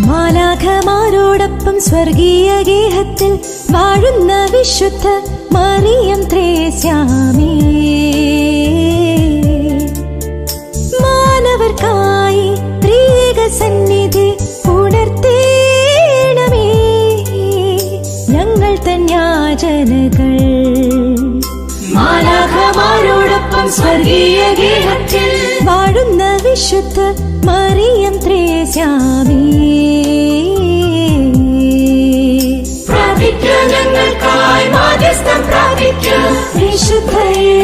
മാലാഖമാരോടൊപ്പം സ്വർഗീയ ഗേഹത്തിൽ വാഴുന്ന വിശുദ്ധ മറിയം ത്രേസ്യാമേ, മാനവർക്കായി ത്രിയേക സന്നിധി ഉണർത്തേണമേ ഞങ്ങൾ തൻ യാചനകൾ. മാലാഖമാരോടൊപ്പം സ്വർഗീയ ഗേഹത്തിൽ വാഴുന്ന വിശുദ്ധ മറിയം ത്രേസ്യാമേ, പ്രാർത്ഥിക്കുക ഞങ്ങൾക്കായി മാധ്യസ്ഥം പ്രാർത്ഥിക്കുക. വിശുദ്ധയേ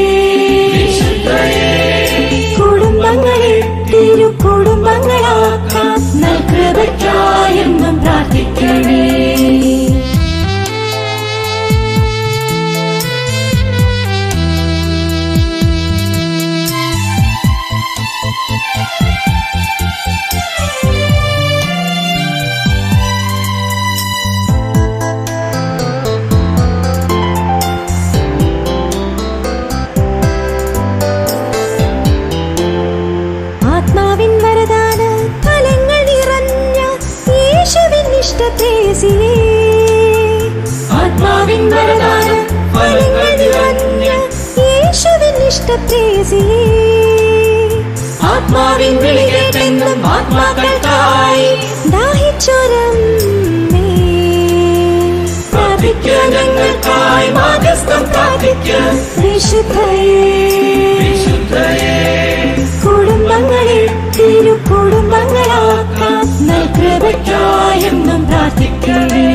കുടുംബങ്ങളെ തിരുക്കുടുംബങ്ങളാക്കാൻ നൽകൃപയ്ക്കായെന്നും പ്രാർത്ഥിക്കണേ. ആത്മാവിൻ വരദാന ഫലങ്ങൾ നിറഞ്ഞ യേശുവിൻ ഇഷ്ടത്രേസ്യേ, ആത്മാവിൻ വരദാന ഫലങ്ങൾ നിറഞ്ഞ യേശുവിൻ ഇഷ്ടത്രേസ്യേ, ആത്മാവിൻ വിളികേട്ടെന്നും ആത്മാക്കൾക്കായി ദാഹിച്ചൊരമ്മേ, പ്രാർത്ഥിക്കുക ഞങ്ങൾക്കായി മാധ്യസ്ഥം പ്രാർത്ഥിക്കുക. വിശുദ്ധയേ കുടുംബങ്ങളെ തിരുക്കുടുംബങ്ങളാക്കാൻ നൽകൃപയ്ക്കായെന്നും പ്രാർത്ഥിക്കണേ.